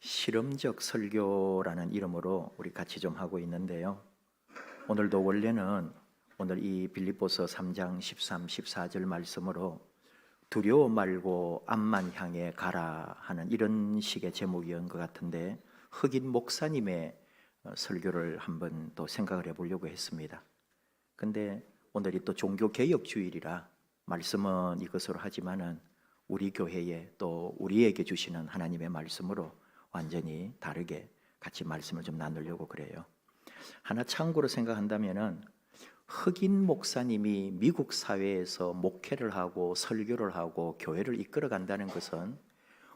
실험적 설교라는 이름으로 우리 같이 좀 하고 있는데요. 오늘도 원래는 오늘 이 빌립보서 3장 13, 14절 말씀으로 두려워 말고 앞만 향해 가라 하는 이런 식의 제목이었던 것 같은데, 흑인 목사님의 설교를 한번 또 생각을 해보려고 했습니다. 근데 오늘이 또 종교개혁주일이라 말씀은 이것으로 하지만은 우리 교회에 또 우리에게 주시는 하나님의 말씀으로 완전히 다르게 같이 말씀을 좀 나누려고 그래요. 하나 참고로 생각한다면은 흑인 목사님이 미국 사회에서 목회를 하고 설교를 하고 교회를 이끌어 간다는 것은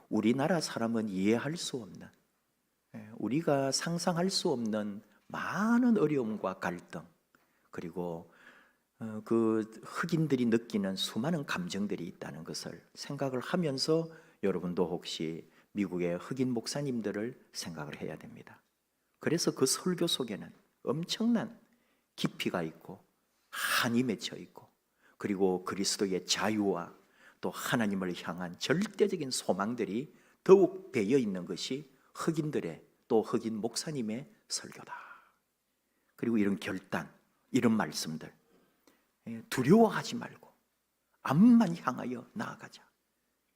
우리나라 사람은 이해할 수 없는, 우리가 상상할 수 없는 많은 어려움과 갈등, 그리고 그 흑인들이 느끼는 수많은 감정들이 있다는 것을 생각을 하면서 여러분도 혹시 미국의 흑인 목사님들을 생각을 해야 됩니다. 그래서 그 설교 속에는 엄청난 깊이가 있고 한이 맺혀 있고, 그리고 그리스도의 자유와 또 하나님을 향한 절대적인 소망들이 더욱 배어 있는 것이 흑인들의 또 흑인 목사님의 설교다. 그리고 이런 결단, 이런 말씀들, 두려워하지 말고 앞만 향하여 나아가자,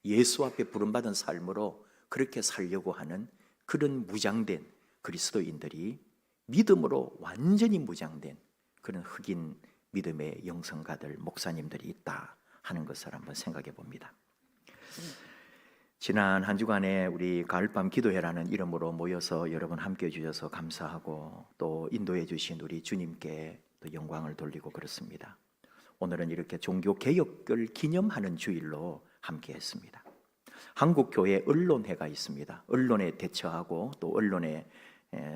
예수 앞에 부름받은 삶으로 그렇게 살려고 하는 그런 무장된 그리스도인들이, 믿음으로 완전히 무장된 그런 흑인 믿음의 영성가들, 목사님들이 있다 하는 것을 한번 생각해 봅니다. 지난 한 주간에 우리 가을밤 기도회라는 이름으로 모여서 여러분 함께 해주셔서 감사하고, 또 인도해 주신 우리 주님께 또 영광을 돌리고 그렇습니다. 오늘은 이렇게 종교개혁을 기념하는 주일로 함께 했습니다. 한국교회 언론회가 있습니다. 언론에 대처하고 또 언론의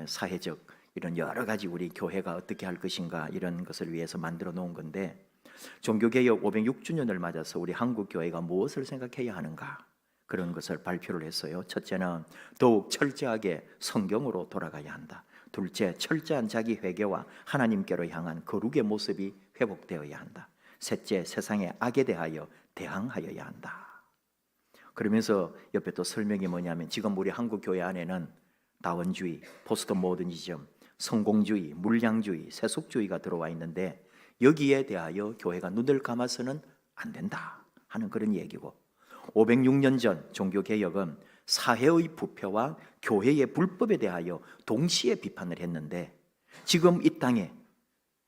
사회적 이런 여러 가지 우리 교회가 어떻게 할 것인가, 이런 것을 위해서 만들어 놓은 건데, 종교개혁 506주년을 맞아서 우리 한국교회가 무엇을 생각해야 하는가, 그런 것을 발표를 했어요. 첫째는 더욱 철저하게 성경으로 돌아가야 한다. 둘째, 철저한 자기 회개와 하나님께로 향한 거룩의 모습이 회복되어야 한다. 셋째, 세상의 악에 대하여 대항하여야 한다. 그러면서 옆에 또 설명이 뭐냐면, 지금 우리 한국교회 안에는 다원주의, 포스트 모더니즘, 성공주의, 물량주의, 세속주의가 들어와 있는데 여기에 대하여 교회가 눈을 감아서는 안 된다 하는 그런 얘기고, 506년 전 종교개혁은 사회의 부패와 교회의 불법에 대하여 동시에 비판을 했는데, 지금 이 땅에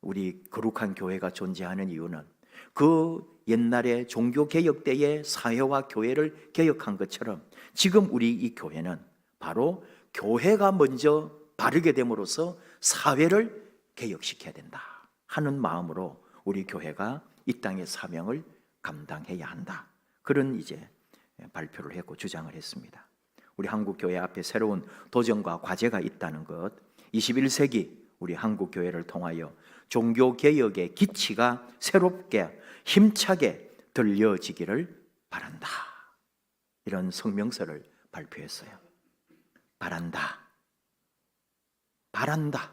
우리 거룩한 교회가 존재하는 이유는 그 옛날에 종교개혁 때의 사회와 교회를 개혁한 것처럼 지금 우리 이 교회는 바로 교회가 먼저 바르게 됨으로써 사회를 개혁시켜야 된다 하는 마음으로 우리 교회가 이 땅의 사명을 감당해야 한다, 그런 이제 발표를 했고 주장을 했습니다. 우리 한국교회 앞에 새로운 도전과 과제가 있다는 것, 21세기 우리 한국교회를 통하여 종교개혁의 기치가 새롭게 힘차게 들려지기를 바란다, 이런 성명서를 발표했어요. 바란다, 바란다.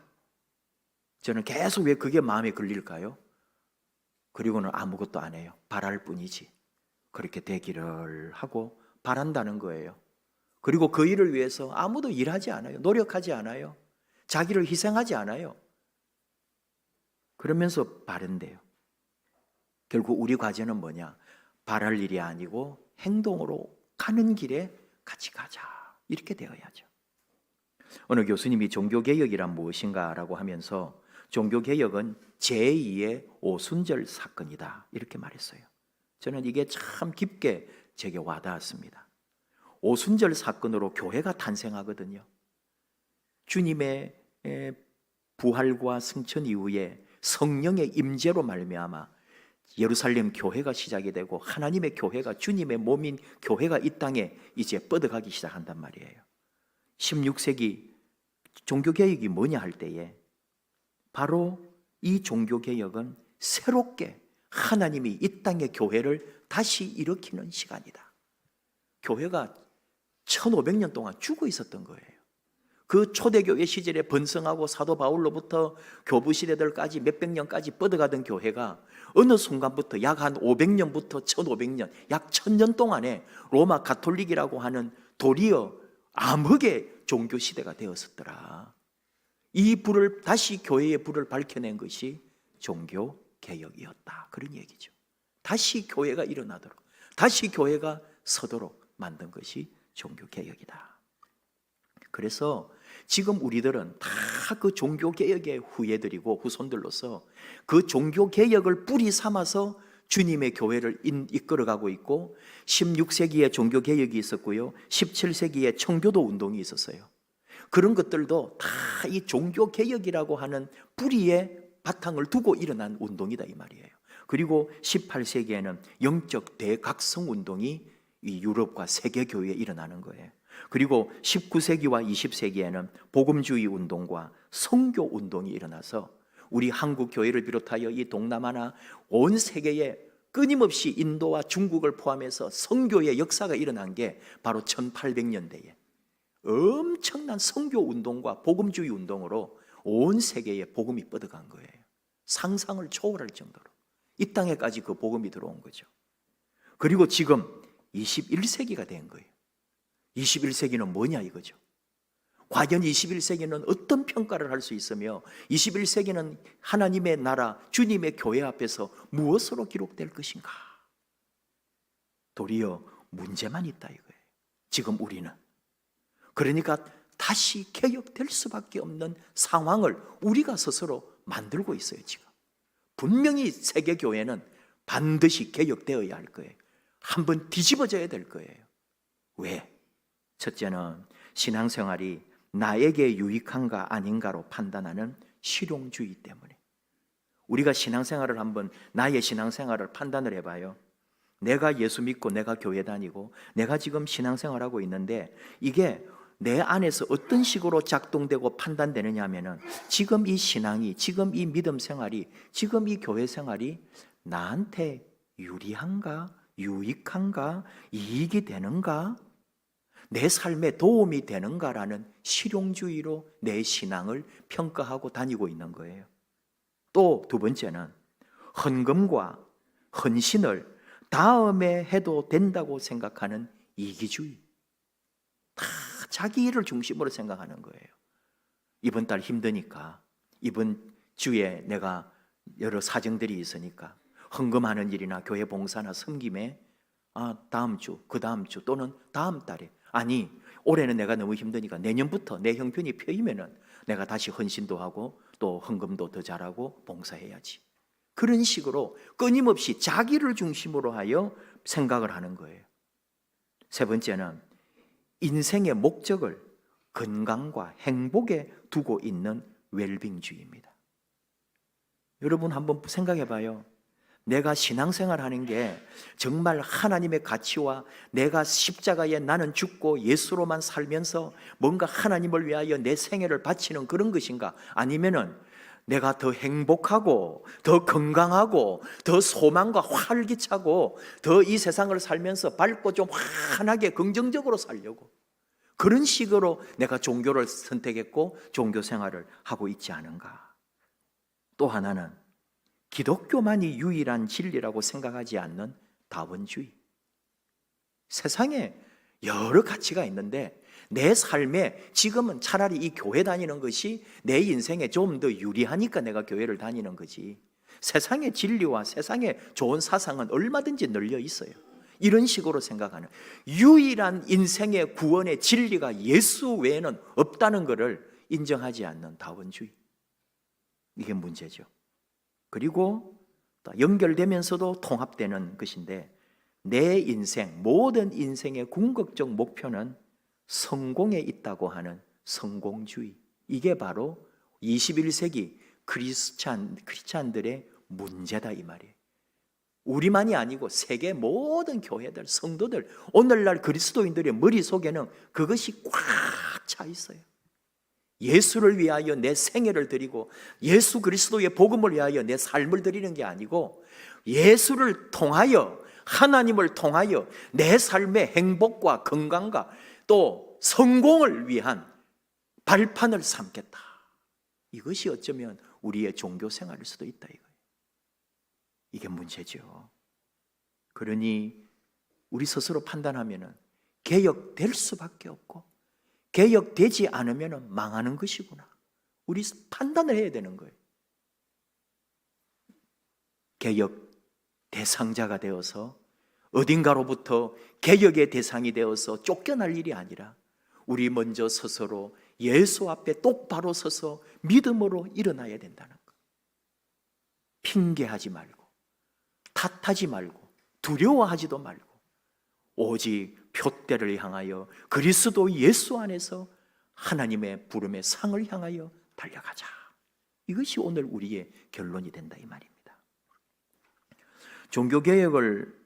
저는 계속 왜 그게 마음에 걸릴까요? 그리고는 아무것도 안 해요. 바랄 뿐이지. 그렇게 되기를 하고 바란다는 거예요. 그리고 그 일을 위해서 아무도 일하지 않아요. 노력하지 않아요. 자기를 희생하지 않아요. 그러면서 바른대요. 결국 우리 과제는 뭐냐? 바랄 일이 아니고 행동으로 가는 길에 같이 가자, 이렇게 되어야죠. 어느 교수님이 종교개혁이란 무엇인가 라고 하면서 종교개혁은 제2의 오순절 사건이다, 이렇게 말했어요. 저는 이게 참 깊게 제게 와닿았습니다. 오순절 사건으로 교회가 탄생하거든요. 주님의 부활과 승천 이후에 성령의 임재로 말미암아 예루살렘 교회가 시작이 되고, 하나님의 교회가, 주님의 몸인 교회가 이 땅에 이제 뻗어가기 시작한단 말이에요. 16세기 종교개혁이 뭐냐 할 때에 바로 이 종교개혁은 새롭게 하나님이 이 땅의 교회를 다시 일으키는 시간이다. 교회가 1500년 동안 죽어 있었던 거예요. 그 초대교회 시절에 번성하고 사도 바울로부터 교부시대들까지 몇백 년까지 뻗어가던 교회가 어느 순간부터 약 한 500년부터 1500년, 약 1000년 동안에 로마 가톨릭이라고 하는 도리어 암흑의 종교 시대가 되었었더라. 이 불을 다시 교회의 불을 밝혀낸 것이 종교 개혁이었다. 그런 얘기죠. 다시 교회가 일어나도록, 다시 교회가 서도록 만든 것이 종교 개혁이다. 그래서 지금 우리들은 다 그 종교 개혁의 후예들이고 후손들로서 그 종교 개혁을 뿌리 삼아서 주님의 교회를 이끌어가고 있고, 16세기에 종교 개혁이 있었고요, 17세기에 청교도 운동이 있었어요. 그런 것들도 다 이 종교 개혁이라고 하는 뿌리에 바탕을 두고 일어난 운동이다 이 말이에요. 그리고 18세기에는 영적 대각성 운동이 이 유럽과 세계 교회에 일어나는 거예요. 그리고 19세기와 20세기에는 복음주의 운동과 선교 운동이 일어나서 우리 한국 교회를 비롯하여 이 동남아나 온 세계에 끊임없이 인도와 중국을 포함해서 선교의 역사가 일어난 게 바로 1800년대에 엄청난 선교 운동과 복음주의 운동으로 온 세계에 복음이 뻗어간 거예요. 상상을 초월할 정도로 이 땅에까지 그 복음이 들어온 거죠. 그리고 지금 21세기가 된 거예요. 21세기는 뭐냐 이거죠. 과연 21세기는 어떤 평가를 할 수 있으며 21세기는 하나님의 나라, 주님의 교회 앞에서 무엇으로 기록될 것인가? 도리어 문제만 있다 이거예요. 지금 우리는. 그러니까 다시 개혁될 수밖에 없는 상황을 우리가 스스로 만들고 있어요 지금. 분명히 세계교회는 반드시 개혁되어야 할 거예요. 한번 뒤집어져야 될 거예요. 왜? 첫째는 신앙생활이 나에게 유익한가 아닌가로 판단하는 실용주의 때문에. 우리가 신앙생활을 한번 나의 신앙생활을 판단을 해봐요. 내가 예수 믿고 내가 교회 다니고 내가 지금 신앙생활하고 있는데 이게 내 안에서 어떤 식으로 작동되고 판단되느냐 하면은 지금 이 신앙이, 지금 이 믿음 생활이, 지금 이 교회 생활이 나한테 유리한가, 유익한가, 이익이 되는가, 내 삶에 도움이 되는가라는 실용주의로 내 신앙을 평가하고 다니고 있는 거예요. 또 두 번째는 헌금과 헌신을 다음에 해도 된다고 생각하는 이기주의. 다 자기 일을 중심으로 생각하는 거예요. 이번 달 힘드니까, 이번 주에 내가 여러 사정들이 있으니까 헌금하는 일이나 교회 봉사나 섬김에 다음 주, 그 다음 주 또는 다음 달에, 아니 올해는 내가 너무 힘드니까 내년부터 내 형편이 펴이면은 내가 다시 헌신도 하고 또 헌금도 더 잘하고 봉사해야지. 그런 식으로 끊임없이 자기를 중심으로 하여 생각을 하는 거예요. 세 번째는 인생의 목적을 건강과 행복에 두고 있는 웰빙주의입니다. 여러분 한번 생각해 봐요. 내가 신앙생활 하는 게 정말 하나님의 가치와 내가 십자가에 나는 죽고 예수로만 살면서 뭔가 하나님을 위하여 내 생애를 바치는 그런 것인가? 아니면은 내가 더 행복하고 더 건강하고 더 소망과 활기차고 더 이 세상을 살면서 밝고 좀 환하게 긍정적으로 살려고 그런 식으로 내가 종교를 선택했고 종교 생활을 하고 있지 않은가? 또 하나는 기독교만이 유일한 진리라고 생각하지 않는 다원주의. 세상에 여러 가치가 있는데 내 삶에 지금은 차라리 이 교회 다니는 것이 내 인생에 좀 더 유리하니까 내가 교회를 다니는 거지. 세상의 진리와 세상의 좋은 사상은 얼마든지 널려 있어요. 이런 식으로 생각하는 유일한 인생의 구원의 진리가 예수 외에는 없다는 것을 인정하지 않는 다원주의. 이게 문제죠. 그리고 또 연결되면서도 통합되는 것인데 내 인생, 모든 인생의 궁극적 목표는 성공에 있다고 하는 성공주의. 이게 바로 21세기 크리스찬들의 문제다 이 말이에요. 우리만이 아니고 세계 모든 교회들, 성도들, 오늘날 그리스도인들의 머릿속에는 그것이 꽉 차 있어요. 예수를 위하여 내 생애를 드리고 예수 그리스도의 복음을 위하여 내 삶을 드리는 게 아니고 예수를 통하여, 하나님을 통하여 내 삶의 행복과 건강과 또 성공을 위한 발판을 삼겠다. 이것이 어쩌면 우리의 종교 생활일 수도 있다 이거예요. 이게 문제죠. 그러니 우리 스스로 판단하면은 개혁될 수밖에 없고 개혁되지 않으면 망하는 것이구나. 우리 판단을 해야 되는 거예요. 개혁 대상자가 되어서 어딘가로부터 개혁의 대상이 되어서 쫓겨날 일이 아니라 우리 먼저 스스로 예수 앞에 똑바로 서서 믿음으로 일어나야 된다는 것. 핑계하지 말고 탓하지 말고 두려워하지도 말고 오직 표대를 향하여 그리스도 예수 안에서 하나님의 부름의 상을 향하여 달려가자. 이것이 오늘 우리의 결론이 된다 이 말입니다. 종교개혁을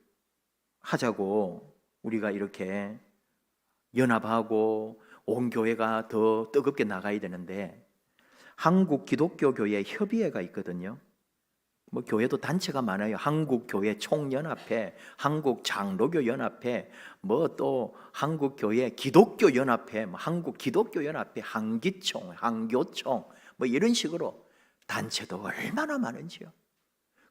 하자고 우리가 이렇게 연합하고 온 교회가 더 뜨겁게 나가야 되는데 한국 기독교 교회 협의회가 있거든요. 뭐 교회도 단체가 많아요. 한국교회 총연합회, 한국장로교연합회, 뭐 또 한국교회 기독교연합회, 한국기독교연합회, 한기총, 한교총 뭐 이런 식으로 단체도 얼마나 많은지요.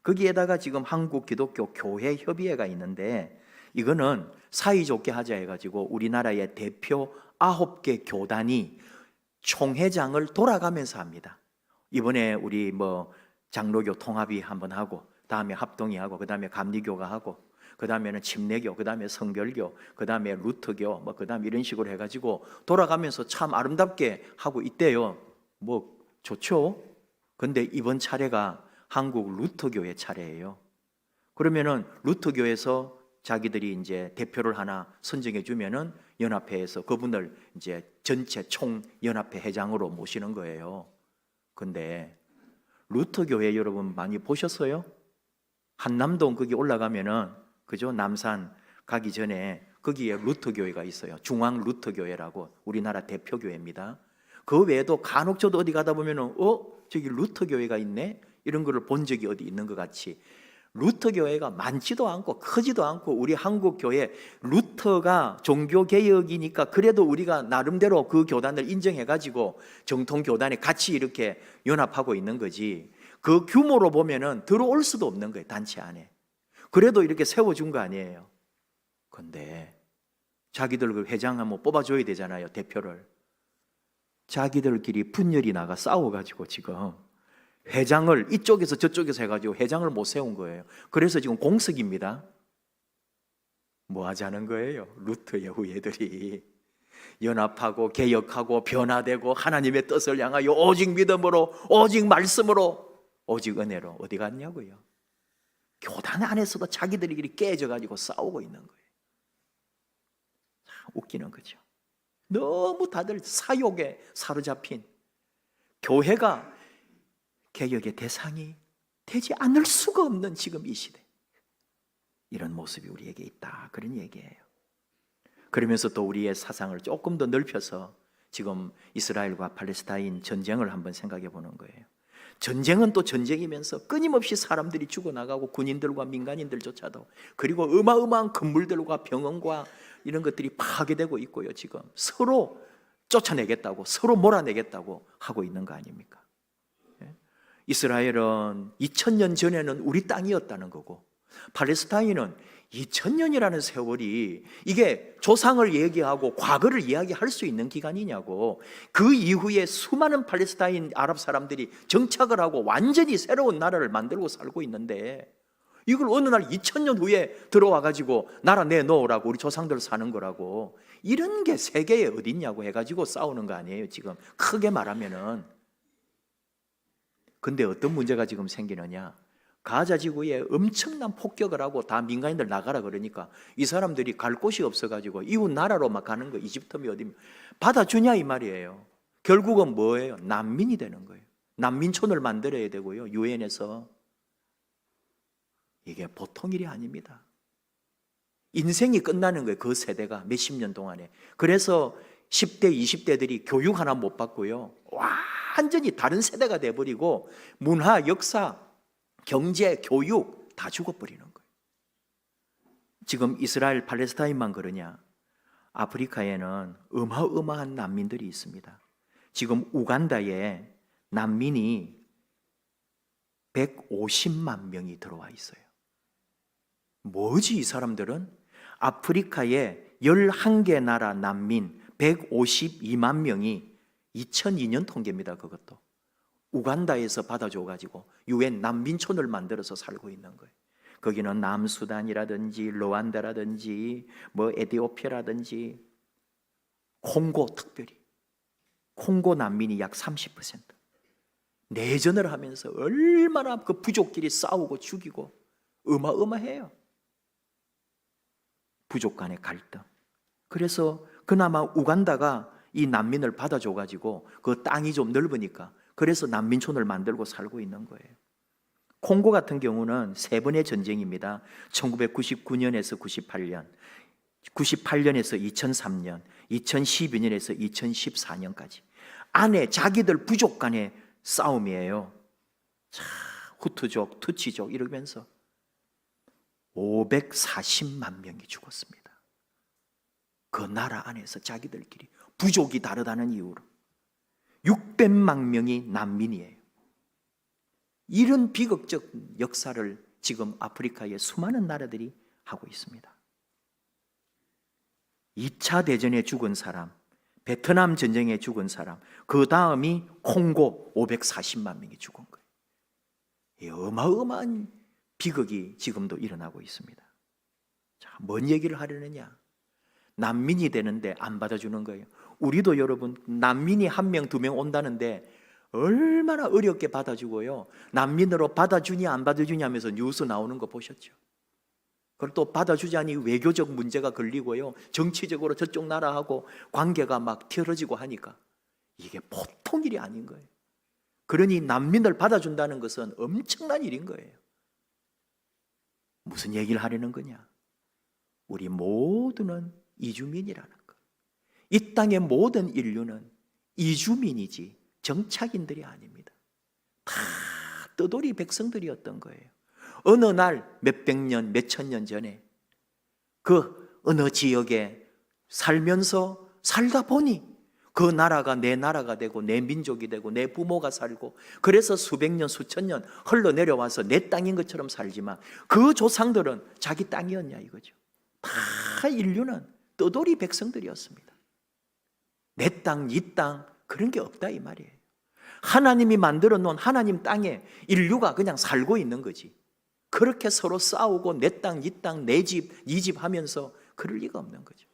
거기에다가 지금 한국기독교교회협의회가 있는데 이거는 사이좋게 하자 해가지고 우리나라의 대표 9개 교단이 총회장을 돌아가면서 합니다. 이번에 우리 뭐 장로교 통합이 한번 하고, 다음에 합동이 하고, 그 다음에 감리교가 하고, 그 다음에는 침례교, 그 다음에 성결교, 그 다음에 루터교, 뭐 그 다음 이런 식으로 해가지고 돌아가면서 참 아름답게 하고 있대요. 뭐 좋죠. 근데 이번 차례가 한국 루터교의 차례예요. 그러면은 루터교에서 자기들이 이제 대표를 하나 선정해 주면은 연합회에서 그분을 이제 전체 총연합회 회장으로 모시는 거예요. 근데 루터교회 여러분 많이 보셨어요? 한남동 거기 올라가면은 그죠? 남산 가기 전에 거기에 루터교회가 있어요. 중앙 루터교회라고 우리나라 대표교회입니다. 그 외에도 간혹 저도 어디 가다 보면은 저기 루터교회가 있네? 이런 거를 본 적이 어디 있는 것 같이 루터교회가 많지도 않고 크지도 않고 우리 한국교회 루터가 종교개혁이니까 그래도 우리가 나름대로 그 교단을 인정해가지고 정통교단에 같이 이렇게 연합하고 있는 거지 그 규모로 보면은 들어올 수도 없는 거예요. 단체 안에. 그래도 이렇게 세워준 거 아니에요. 근데 자기들 그 회장 한번 뽑아줘야 되잖아요. 대표를. 자기들끼리 분열이 나가 싸워가지고 지금 회장을 이쪽에서 저쪽에서 해가지고 회장을 못 세운 거예요. 그래서 지금 공석입니다. 뭐 하자는 거예요? 루터 예후예들이 연합하고 개혁하고 변화되고 하나님의 뜻을 향하여 오직 믿음으로 오직 말씀으로 오직 은혜로 어디 갔냐고요? 교단 안에서도 자기들끼리 깨져가지고 싸우고 있는 거예요. 참 웃기는 거죠. 너무 다들 사욕에 사로잡힌 교회가 개혁의 대상이 되지 않을 수가 없는 지금 이 시대, 이런 모습이 우리에게 있다 그런 얘기예요. 그러면서 또 우리의 사상을 조금 더 넓혀서 지금 이스라엘과 팔레스타인 전쟁을 한번 생각해 보는 거예요. 전쟁은 또 전쟁이면서 끊임없이 사람들이 죽어나가고 군인들과 민간인들조차도, 그리고 어마어마한 건물들과 병원과 이런 것들이 파괴되고 있고요. 지금 서로 쫓아내겠다고, 서로 몰아내겠다고 하고 있는 거 아닙니까? 이스라엘은 2000년 전에는 우리 땅이었다는 거고, 팔레스타인은 2000년이라는 세월이 이게 조상을 얘기하고 과거를 이야기할 수 있는 기간이냐고. 그 이후에 수많은 팔레스타인 아랍 사람들이 정착을 하고 완전히 새로운 나라를 만들고 살고 있는데, 이걸 어느 날 2000년 후에 들어와 가지고 나라 내놓으라고, 우리 조상들 사는 거라고, 이런 게 세계에 어딨냐고 해가지고 싸우는 거 아니에요 지금 크게 말하면은. 근데 어떤 문제가 지금 생기느냐, 가자 지구에 엄청난 폭격을 하고 다 민간인들 나가라 그러니까 이 사람들이 갈 곳이 없어가지고 이웃 나라로 막 가는 거, 이집트면 어디 받아주냐 이 말이에요. 결국은 뭐예요? 난민이 되는 거예요. 난민촌을 만들어야 되고요, 유엔에서. 이게 보통 일이 아닙니다. 인생이 끝나는 거예요, 그 세대가 몇십 년 동안에. 그래서 10대, 20대들이 교육 하나 못 받고요, 완전히 다른 세대가 돼버리고 문화, 역사, 경제, 교육 다 죽어버리는 거예요. 지금 이스라엘, 팔레스타인만 그러냐? 아프리카에는 어마어마한 난민들이 있습니다. 지금 우간다에 난민이 150만 명이 들어와 있어요. 뭐지 이 사람들은? 아프리카에 11개 나라 난민 152만 명이 2002년 통계입니다. 그것도 우간다에서 받아줘가지고 유엔 난민촌을 만들어서 살고 있는 거예요. 거기는 남수단이라든지 르완다라든지 뭐 에티오피아라든지 콩고, 특별히 콩고 난민이 약 30%. 내전을 하면서 얼마나 그 부족끼리 싸우고 죽이고 어마어마해요. 부족 간의 갈등. 그래서 그나마 우간다가 이 난민을 받아줘가지고 그 땅이 좀 넓으니까 그래서 난민촌을 만들고 살고 있는 거예요. 콩고 같은 경우는 세 번의 전쟁입니다. 1999년에서 98년, 98년에서 2003년, 2012년에서 2014년까지 안에 자기들 부족 간의 싸움이에요. 자, 후투족, 투치족 이러면서 540만 명이 죽었습니다. 그 나라 안에서 자기들끼리 부족이 다르다는 이유로 600만 명이 난민이에요. 이런 비극적 역사를 지금 아프리카의 수많은 나라들이 하고 있습니다. 2차 대전에 죽은 사람, 베트남 전쟁에 죽은 사람, 그 다음이 콩고 540만 명이 죽은 거예요. 이 어마어마한 비극이 지금도 일어나고 있습니다. 자, 뭔 얘기를 하려느냐? 난민이 되는데 안 받아주는 거예요. 우리도 여러분 난민이 1명, 2명 온다는데 얼마나 어렵게 받아주고요. 난민으로 받아주냐 안 받아주냐 하면서 뉴스 나오는 거 보셨죠? 그걸 또 받아주자니 외교적 문제가 걸리고요. 정치적으로 저쪽 나라하고 관계가 막 틀어지고 하니까 이게 보통 일이 아닌 거예요. 그러니 난민을 받아준다는 것은 엄청난 일인 거예요. 무슨 얘기를 하려는 거냐? 우리 모두는 이주민이라는 것. 이 땅의 모든 인류는 이주민이지 정착인들이 아닙니다. 다 떠돌이 백성들이었던 거예요. 어느 날 몇백 년, 몇천 년 전에 그 어느 지역에 살면서 살다 보니 그 나라가 내 나라가 되고 내 민족이 되고 내 부모가 살고 그래서 수백 년, 수천 년 흘러내려와서 내 땅인 것처럼 살지만 그 조상들은 자기 땅이었냐 이거죠. 다 인류는 떠돌이 백성들이었습니다. 내 땅, 이 땅 그런 게 없다 이 말이에요. 하나님이 만들어 놓은 하나님 땅에 인류가 그냥 살고 있는 거지. 그렇게 서로 싸우고 내 땅, 이 땅, 내 집, 네 집 하면서 그럴 리가 없는 거죠.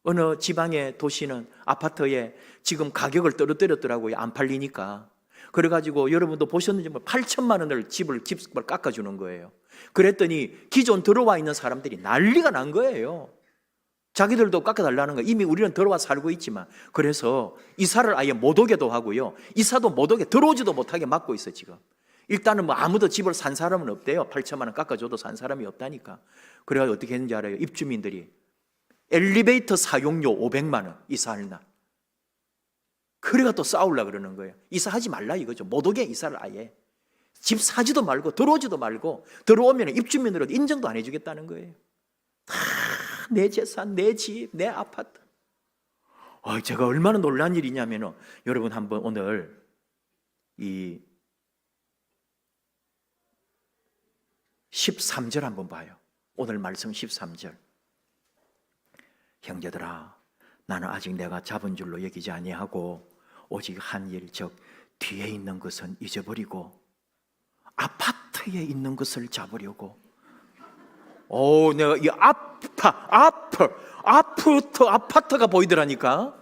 어느 지방의 도시는 아파트에 지금 가격을 떨어뜨렸더라고요. 안 팔리니까. 그래가지고 여러분도 보셨는지 8천만 원을 집을 깎아주는 거예요. 그랬더니 기존 들어와 있는 사람들이 난리가 난 거예요. 자기들도 깎아달라는 거예요. 이미 우리는 들어와 살고 있지만. 그래서 이사를 아예 못 오게도 하고요. 이사도 못 오게 들어오지도 못하게 막고 있어요 지금. 일단은 뭐 아무도 집을 산 사람은 없대요. 8천만 원 깎아줘도 산 사람이 없다니까. 그래가지고 어떻게 했는지 알아요? 입주민들이 엘리베이터 사용료 500만 원 이사할 날. 그래가 또 싸우려고 그러는 거예요. 이사하지 말라 이거죠. 못 오게 이사를 아예. 집 사지도 말고 들어오지도 말고 들어오면 입주민으로 인정도 안 해주겠다는 거예요. 다 내 재산, 내 집, 내 아파트. 제가 얼마나 놀란 일이냐면 여러분 한번 오늘 이 13절 한번 봐요. 오늘 말씀 13절. 형제들아 나는 아직 내가 잡은 줄로 여기지 아니하고 오직 한 일 즉 뒤에 있는 것은 잊어버리고 아파트에 있는 것을 잡으려고. 내가 이 아파트가 보이더라니까.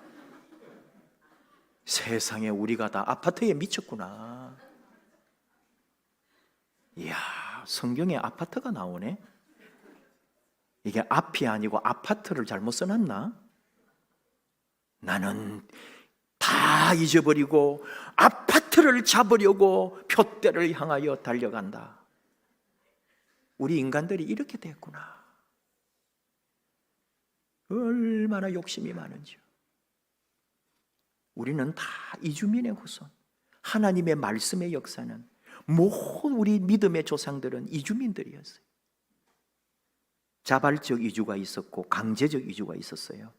세상에 우리가 다 아파트에 미쳤구나. 이야, 성경에 아파트가 나오네. 이게 앞이 아니고 아파트를 잘못 써놨나? 나는 다 잊어버리고 아파트를 잡으려고 푯대를 향하여 달려간다. 우리 인간들이 이렇게 됐구나. 얼마나 욕심이 많은지요. 우리는 다 이주민의 후손. 하나님의 말씀의 역사는 모든 우리 믿음의 조상들은 이주민들이었어요. 자발적 이주가 있었고 강제적 이주가 있었어요.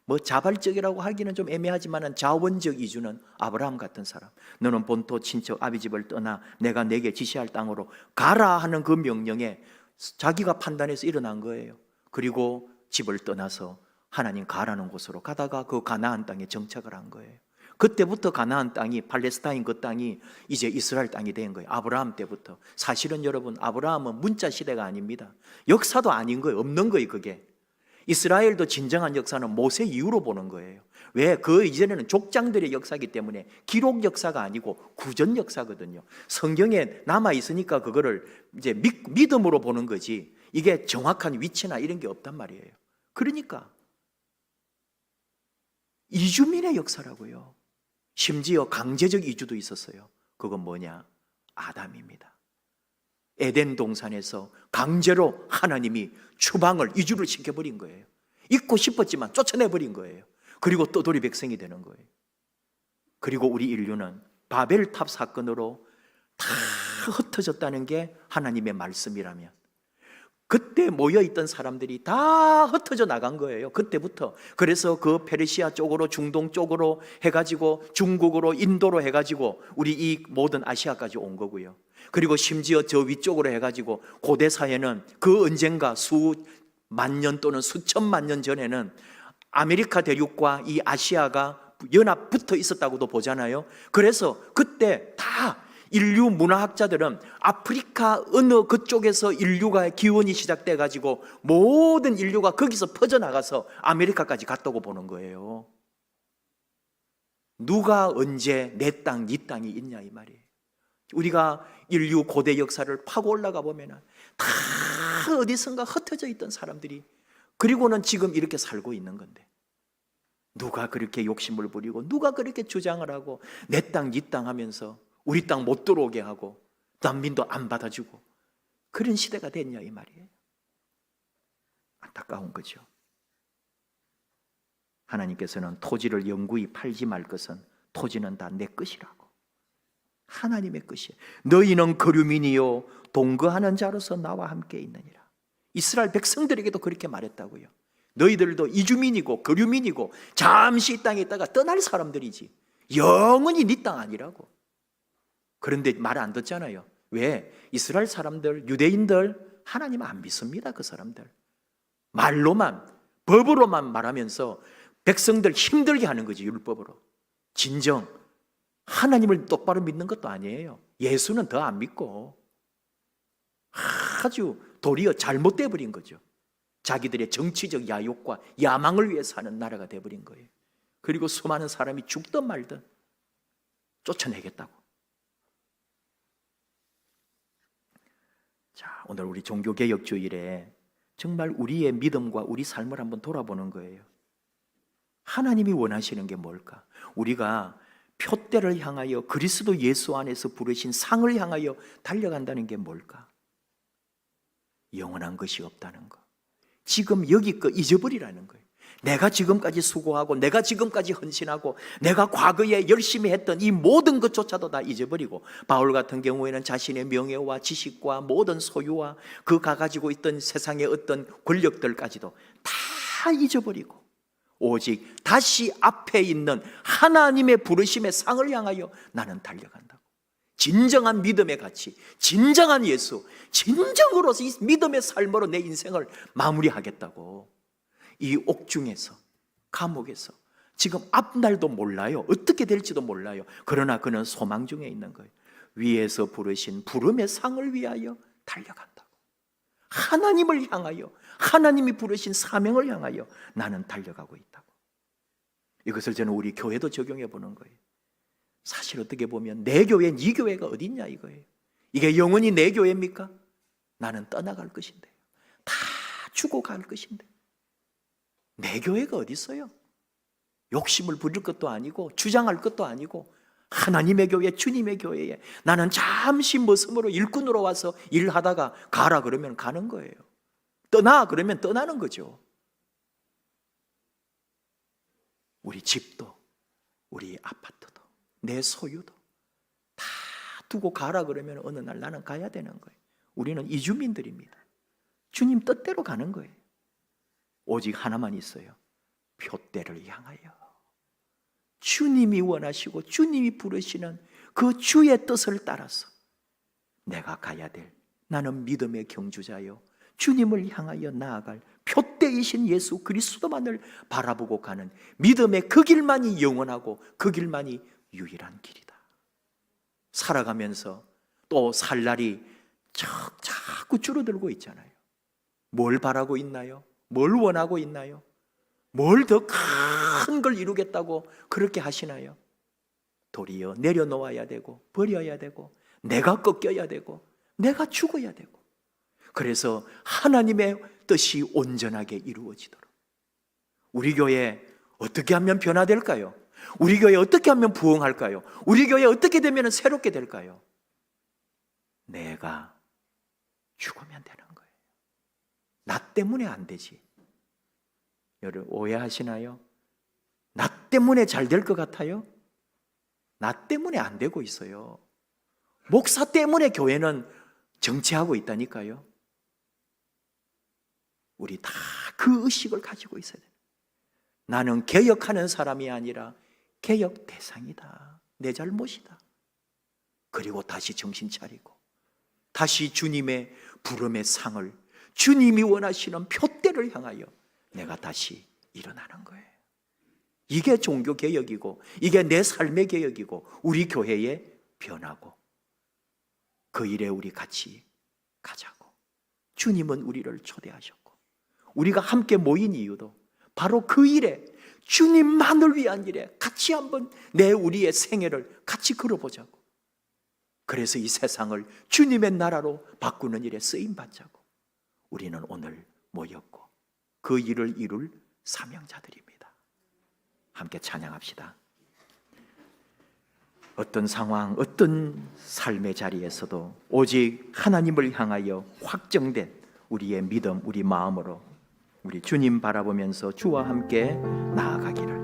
뭐 자발적이라고 하기는 좀 애매하지만 자원적 이주는 아브라함 같은 사람. 너는 본토 친척 아비 집을 떠나 내가 내게 지시할 땅으로 가라 하는 그 명령에 자기가 판단해서 일어난 거예요. 그리고 집을 떠나서 하나님 가라는 곳으로 가다가 그 가나안 땅에 정착을 한 거예요. 그때부터 가나안 땅이, 팔레스타인 그 땅이 이제 이스라엘 땅이 된 거예요. 아브라함 때부터. 사실은 여러분, 아브라함은 문자 시대가 아닙니다. 역사도 아닌 거예요. 없는 거예요, 그게. 이스라엘도 진정한 역사는 모세 이후로 보는 거예요. 왜? 그 이전에는 족장들의 역사이기 때문에 기록 역사가 아니고 구전 역사거든요. 성경에 남아 있으니까 그거를 이제 믿음으로 보는 거지, 이게 정확한 위치나 이런 게 없단 말이에요. 그러니까 이주민의 역사라고요. 심지어 강제적 이주도 있었어요. 그건 뭐냐? 아담입니다. 에덴 동산에서 강제로 하나님이 추방을, 이주를 시켜버린 거예요. 있고 싶었지만 쫓아내버린 거예요. 그리고 떠돌이 백성이 되는 거예요. 그리고 우리 인류는 바벨탑 사건으로 다 흩어졌다는 게 하나님의 말씀이라면, 그때 모여있던 사람들이 다 흩어져 나간 거예요. 그때부터. 그래서 그 페르시아 쪽으로, 중동 쪽으로 해가지고, 중국으로, 인도로 해가지고 우리 이 모든 아시아까지 온 거고요. 그리고 심지어 저 위쪽으로 해가지고 고대 사회는 그 언젠가 수만 년 또는 수천만 년 전에는 아메리카 대륙과 이 아시아가 연합 붙어 있었다고도 보잖아요. 그래서 그때 다 인류 문화학자들은 아프리카 어느 그쪽에서 인류가 기원이 시작돼 가지고 모든 인류가 거기서 퍼져나가서 아메리카까지 갔다고 보는 거예요. 누가 언제 내 땅, 네 땅이 있냐 이 말이에요. 우리가 인류 고대 역사를 파고 올라가 보면 다 어디선가 흩어져 있던 사람들이, 그리고는 지금 이렇게 살고 있는 건데, 누가 그렇게 욕심을 부리고 누가 그렇게 주장을 하고 내 땅, 네 땅 하면서 우리 땅 못 들어오게 하고 난민도 안 받아주고 그런 시대가 됐냐 이 말이에요. 안타까운 거죠. 하나님께서는 토지를 영구히 팔지 말 것은 토지는 다 내 것이라고. 하나님의 것이에요. 너희는 거류민이요 동거하는 자로서 나와 함께 있느니라. 이스라엘 백성들에게도 그렇게 말했다고요. 너희들도 이주민이고 거류민이고 잠시 이 땅에 있다가 떠날 사람들이지 영원히 네 땅 아니라고. 그런데 말 안 듣잖아요. 왜? 이스라엘 사람들, 유대인들 하나님 안 믿습니다. 그 사람들 말로만, 법으로만 말하면서 백성들 힘들게 하는 거지. 율법으로. 진정 하나님을 똑바로 믿는 것도 아니에요. 예수는 더 안 믿고 아주 도리어 잘못돼 버린 거죠. 자기들의 정치적 야욕과 야망을 위해 사는 나라가 돼버린 거예요. 그리고 수많은 사람이 죽든 말든 쫓아내겠다고. 자, 오늘 우리 종교개혁주일에 정말 우리의 믿음과 우리 삶을 한번 돌아보는 거예요. 하나님이 원하시는 게 뭘까? 우리가 표대를 향하여 그리스도 예수 안에서 부르신 상을 향하여 달려간다는 게 뭘까? 영원한 것이 없다는 거. 지금 여기 거 잊어버리라는 거예요. 내가 지금까지 수고하고 내가 지금까지 헌신하고 내가 과거에 열심히 했던 이 모든 것조차도 다 잊어버리고, 바울 같은 경우에는 자신의 명예와 지식과 모든 소유와 그가 가지고 있던 세상의 어떤 권력들까지도 다 잊어버리고 오직 다시 앞에 있는 하나님의 부르심의 상을 향하여 나는 달려간다고. 진정한 믿음의 가치, 진정한 예수, 진정으로서 이 믿음의 삶으로 내 인생을 마무리하겠다고. 이 옥중에서, 감옥에서 지금 앞날도 몰라요. 어떻게 될지도 몰라요. 그러나 그는 소망 중에 있는 거예요. 위에서 부르신 부름의 상을 위하여 달려간다고. 하나님을 향하여, 하나님이 부르신 사명을 향하여 나는 달려가고 있다고. 이것을 저는 우리 교회도 적용해 보는 거예요. 사실 어떻게 보면 내 교회, 네 교회가 어디 있냐 이거예요. 이게 영원히 내 교회입니까? 나는 떠나갈 것인데, 다 죽어갈 것인데 내 교회가 어디 있어요? 욕심을 부릴 것도 아니고 주장할 것도 아니고 하나님의 교회, 주님의 교회에 나는 잠시 머슴으로 일꾼으로 와서 일하다가 가라 그러면 가는 거예요. 떠나 그러면 떠나는 거죠. 우리 집도, 우리 아파트도, 내 소유도 다 두고 가라 그러면 어느 날 나는 가야 되는 거예요. 우리는 이주민들입니다. 주님 뜻대로 가는 거예요. 오직 하나만 있어요. 표대를 향하여. 주님이 원하시고 주님이 부르시는 그 주의 뜻을 따라서 내가 가야 될, 나는 믿음의 경주자요 주님을 향하여 나아갈 표대 존재이신 예수 그리스도만을 바라보고 가는 믿음의 그 길만이 영원하고 그 길만이 유일한 길이다. 살아가면서 또 살 날이 자꾸 줄어들고 있잖아요. 뭘 바라고 있나요? 뭘 원하고 있나요? 뭘 더 큰 걸 이루겠다고 그렇게 하시나요? 도리어 내려놓아야 되고 버려야 되고 내가 꺾여야 되고 내가 죽어야 되고, 그래서 하나님의 뜻이 온전하게 이루어지도록 우리 교회 어떻게 하면 변화될까요? 우리 교회 어떻게 하면 부흥할까요? 우리 교회 어떻게 되면 새롭게 될까요? 내가 죽으면 되는 거예요. 나 때문에 안 되지. 여러분 오해하시나요? 나 때문에 잘 될 것 같아요? 나 때문에 안 되고 있어요. 목사 때문에 교회는 정체하고 있다니까요. 우리 다 그 의식을 가지고 있어야 돼요. 나는 개혁하는 사람이 아니라 개혁 대상이다. 내 잘못이다. 그리고 다시 정신 차리고 다시 주님의 부름의 상을, 주님이 원하시는 표대를 향하여 내가 다시 일어나는 거예요. 이게 종교 개혁이고 이게 내 삶의 개혁이고 우리 교회의 변화고, 그 일에 우리 같이 가자고. 주님은 우리를 초대하셨고 우리가 함께 모인 이유도 바로 그 일에, 주님만을 위한 일에 같이 한번 우리의 생애를 같이 걸어보자고. 그래서 이 세상을 주님의 나라로 바꾸는 일에 쓰임받자고 우리는 오늘 모였고 그 일을 이룰 사명자들입니다. 함께 찬양합시다. 어떤 상황, 어떤 삶의 자리에서도 오직 하나님을 향하여 확정된 우리의 믿음, 우리 마음으로 우리 주님 바라보면서 주와 함께 나아가기를,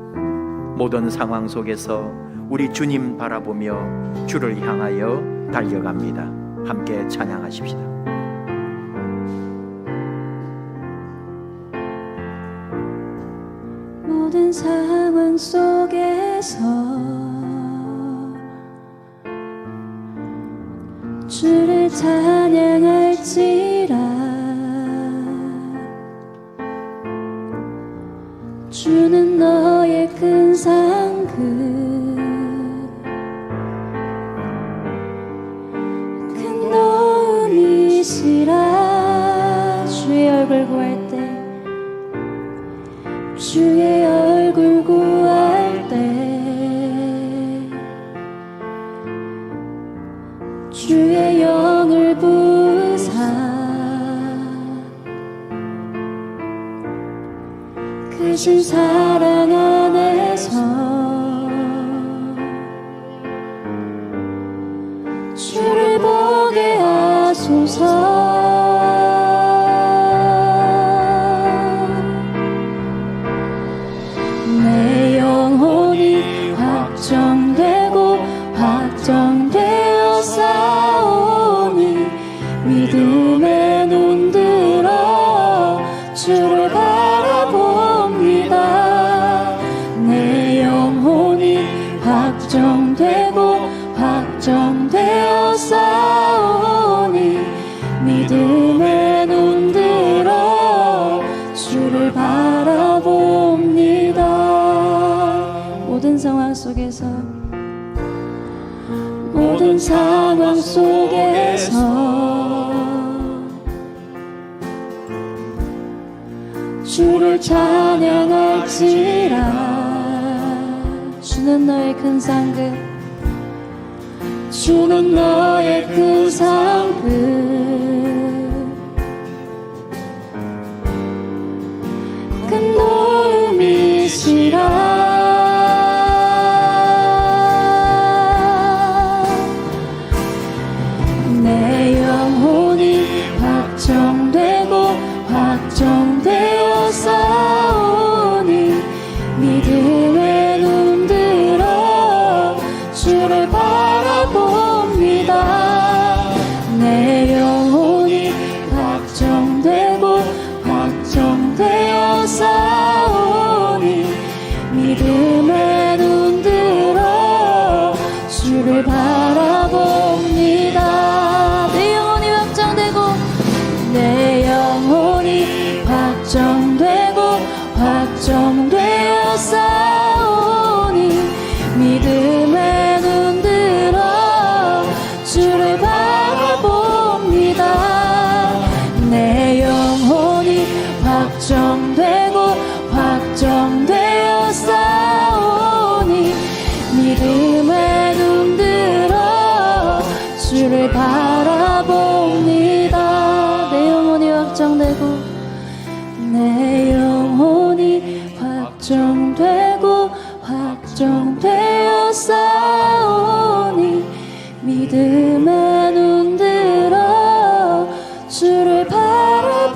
모든 상황 속에서 우리 주님 바라보며 주를 향하여 달려갑니다. 함께 찬양하십시다. 모든 상황 속에서 주를 찬양할지라. 주는 너의 큰 상급, 큰 도움이시라. 주의 얼굴 구할 때, 주의 얼굴 구할 때 주의 영을 부사 크신 사랑 안에서 주를 보게 하소서. 내 영혼이 확정되고 확정되어 싸우니 믿음에 눈들어 주를 바라봅니다. 내 영혼이 확정되고 확정되어 싸우니 믿음에 눈들어 주를 바라봅니다. 모든 상황 속에서, 모든 상황 속에서 주를 찬양할지라. 주는 너의 큰 상급, 주는 너의 큰 상급, 큰 도움이시라. 내 영혼이 확정되고 확정되어 싸우니 믿음에 눈들어 주를 바라봅니다. 내 영혼이 확정되어 싸우니 믿음의 눈 들어 주를 바라봅니다.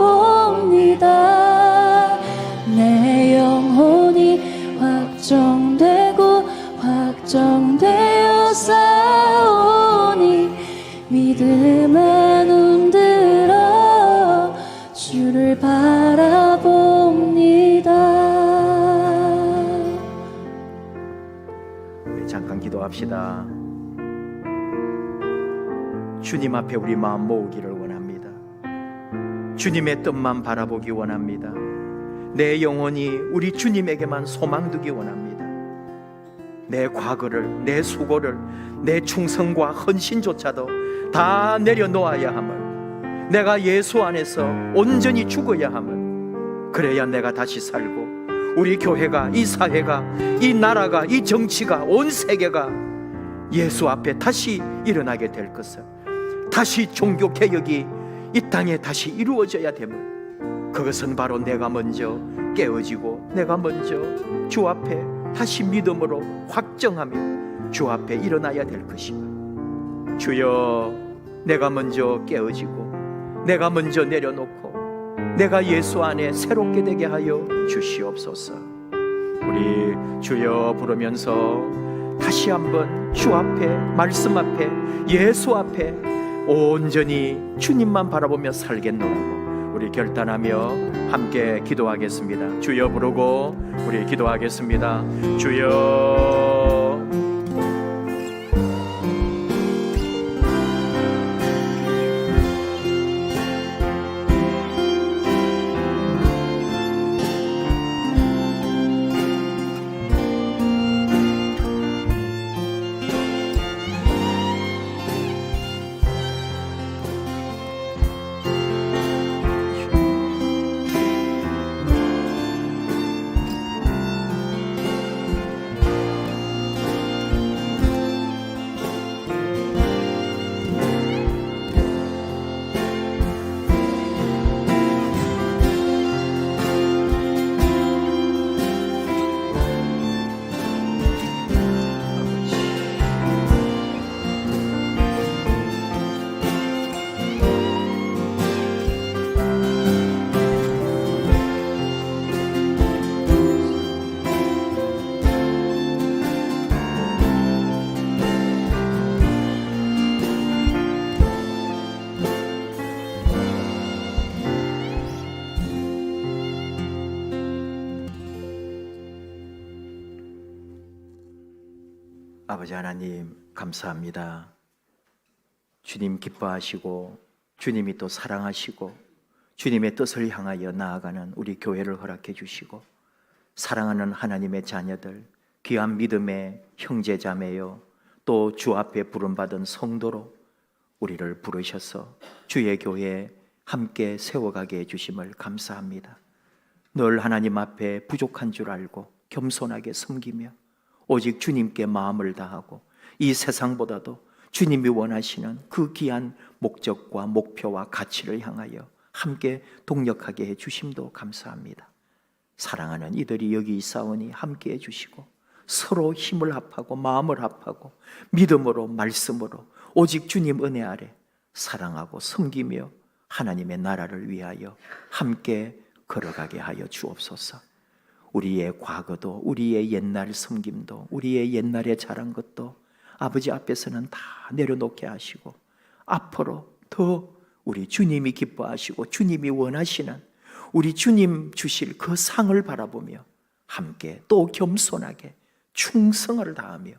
내 영혼이 확정되고 확정되어 싸우니 믿음의 눈 들어 주를 바라봅니다. 우리 잠깐 기도합시다. 주님 앞에 우리 마음 모으기를 원합니다. 주님의 뜻만 바라보기 원합니다. 내 영혼이 우리 주님에게만 소망 두기 원합니다. 내 과거를, 내 수고를, 내 충성과 헌신조차도 다 내려놓아야 함을, 내가 예수 안에서 온전히 죽어야 함을, 그래야 내가 다시 살고 우리 교회가, 이 사회가, 이 나라가, 이 정치가, 온 세계가 예수 앞에 다시 일어나게 될 것을, 다시 종교개혁이 이 땅에 다시 이루어져야 됨을, 그것은 바로 내가 먼저 깨어지고 내가 먼저 주 앞에 다시 믿음으로 확정하며 주 앞에 일어나야 될 것이다. 주여, 내가 먼저 깨어지고 내가 먼저 내려놓고 내가 예수 안에 새롭게 되게 하여 주시옵소서. 우리 주여 부르면서 다시 한번 주 앞에, 말씀 앞에, 예수 앞에 온전히 주님만 바라보며 살겠노라고 우리 결단하며 함께 기도하겠습니다. 주여 부르고 우리 기도하겠습니다. 주여. 아버지 하나님, 감사합니다. 주님 기뻐하시고 주님이 또 사랑하시고 주님의 뜻을 향하여 나아가는 우리 교회를 허락해 주시고, 사랑하는 하나님의 자녀들, 귀한 믿음의 형제 자매요, 또 주 앞에 부름받은 성도로 우리를 부르셔서 주의 교회에 함께 세워가게 해주심을 감사합니다. 늘 하나님 앞에 부족한 줄 알고 겸손하게 섬기며 오직 주님께 마음을 다하고 이 세상보다도 주님이 원하시는 그 귀한 목적과 목표와 가치를 향하여 함께 동력하게 해주심도 감사합니다. 사랑하는 이들이 여기 있사오니 함께 해주시고 서로 힘을 합하고 마음을 합하고 믿음으로, 말씀으로 오직 주님 은혜 아래 사랑하고 섬기며 하나님의 나라를 위하여 함께 걸어가게 하여 주옵소서. 우리의 과거도, 우리의 옛날 섬김도, 우리의 옛날에 잘한 것도 아버지 앞에서는 다 내려놓게 하시고 앞으로 더 우리 주님이 기뻐하시고 주님이 원하시는 우리 주님 주실 그 상을 바라보며 함께 또 겸손하게 충성을 다하며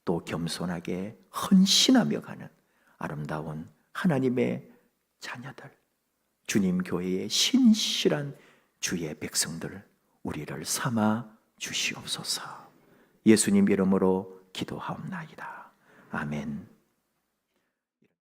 또 겸손하게 헌신하며 가는 아름다운 하나님의 자녀들, 주님 교회의 신실한 주의 백성들 우리를 삼아 주시옵소서. 예수님 이름으로 기도하옵나이다. 아멘.